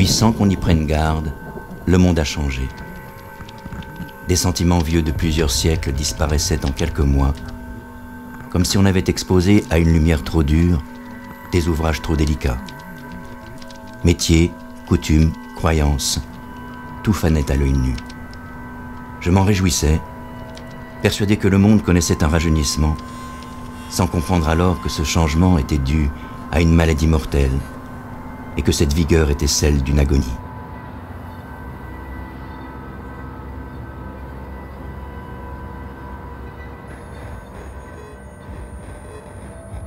sans qu'on y prenne garde, le monde a changé. Des sentiments vieux de plusieurs siècles disparaissaient en quelques mois, comme si on avait exposé à une lumière trop dure des ouvrages trop délicats. Métiers, coutumes, croyances, tout fanait à l'œil nu. Je m'en réjouissais, persuadé que le monde connaissait un rajeunissement, sans comprendre alors que ce changement était dû à une maladie mortelle et que cette vigueur était celle d'une agonie.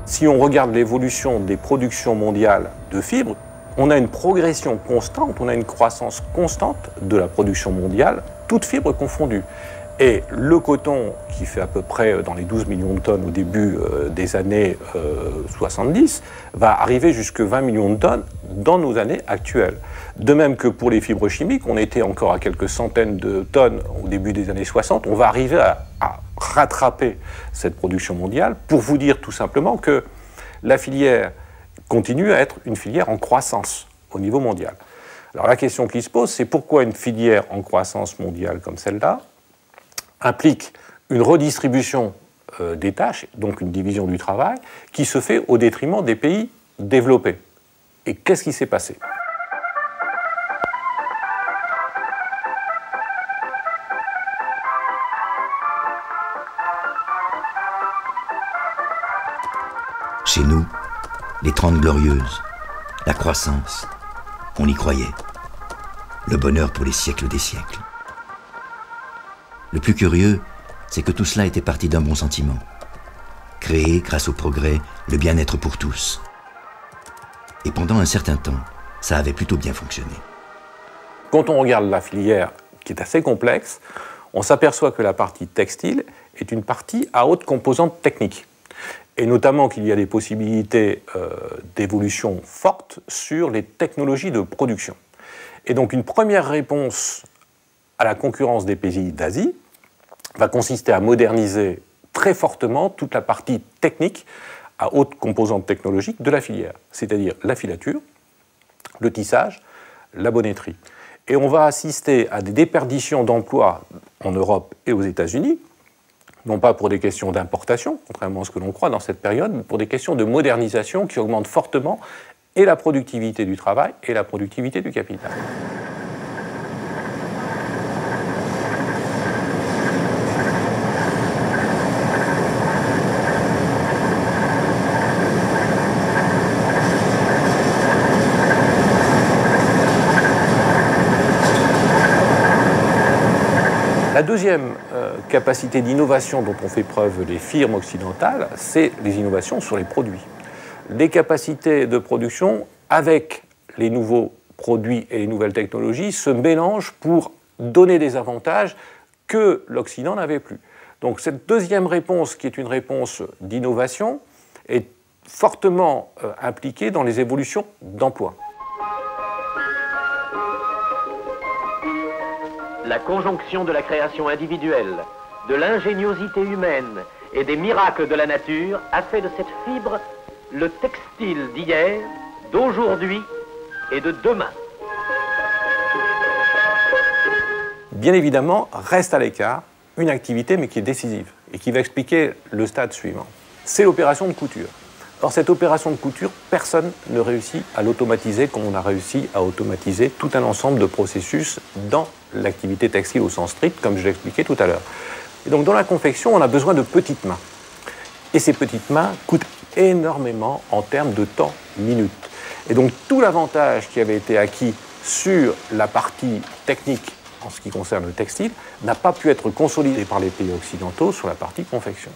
Si on regarde l'évolution des productions mondiales de fibres, on a une progression constante, on a une croissance constante de la production mondiale, toutes fibres confondues. Et le coton, qui fait à peu près dans les 12 millions de tonnes au début des années 70, va arriver jusqu'à 20 millions de tonnes dans nos années actuelles. De même que pour les fibres chimiques, on était encore à quelques centaines de tonnes au début des années 60, on va arriver à rattraper cette production mondiale pour vous dire tout simplement que la filière continue à être une filière en croissance au niveau mondial. Alors la question qui se pose, c'est pourquoi une filière en croissance mondiale comme celle-là implique une redistribution des tâches, donc une division du travail, qui se fait au détriment des pays développés. Et qu'est-ce qui s'est passé ? Chez nous, les 30 glorieuses, la croissance, on y croyait. Le bonheur pour les siècles des siècles. Le plus curieux, c'est que tout cela était parti d'un bon sentiment. Créer, grâce au progrès, le bien-être pour tous. Et pendant un certain temps, ça avait plutôt bien fonctionné. Quand on regarde la filière, qui est assez complexe, on s'aperçoit que la partie textile est une partie à haute composante technique. Et notamment qu'il y a des possibilités d'évolution fortes sur les technologies de production. Et donc une première réponse à la concurrence des pays d'Asie va consister à moderniser très fortement toute la partie technique à haute composante technologique de la filière, c'est-à-dire la filature, le tissage, la bonneterie. Et on va assister à des déperditions d'emplois en Europe et aux États-Unis, non pas pour des questions d'importation, contrairement à ce que l'on croit dans cette période, mais pour des questions de modernisation qui augmentent fortement et la productivité du travail et la productivité du capital. La deuxième capacité d'innovation dont ont fait preuve les firmes occidentales, c'est les innovations sur les produits. Les capacités de production avec les nouveaux produits et les nouvelles technologies se mélangent pour donner des avantages que l'Occident n'avait plus. Donc cette deuxième réponse, qui est une réponse d'innovation, est fortement impliquée dans les évolutions d'emploi. La conjonction de la création individuelle, de l'ingéniosité humaine et des miracles de la nature a fait de cette fibre le textile d'hier, d'aujourd'hui et de demain. Bien évidemment, reste à l'écart une activité, mais qui est décisive et qui va expliquer le stade suivant. C'est l'opération de couture. Or, cette opération de couture, personne ne réussit à l'automatiser comme on a réussi à automatiser tout un ensemble de processus dans l'activité textile au sens strict, comme je l'expliquais tout à l'heure. Et donc, dans la confection, on a besoin de petites mains. Et ces petites mains coûtent énormément en termes de temps minute. Et donc, tout l'avantage qui avait été acquis sur la partie technique en ce qui concerne le textile n'a pas pu être consolidé par les pays occidentaux sur la partie confection.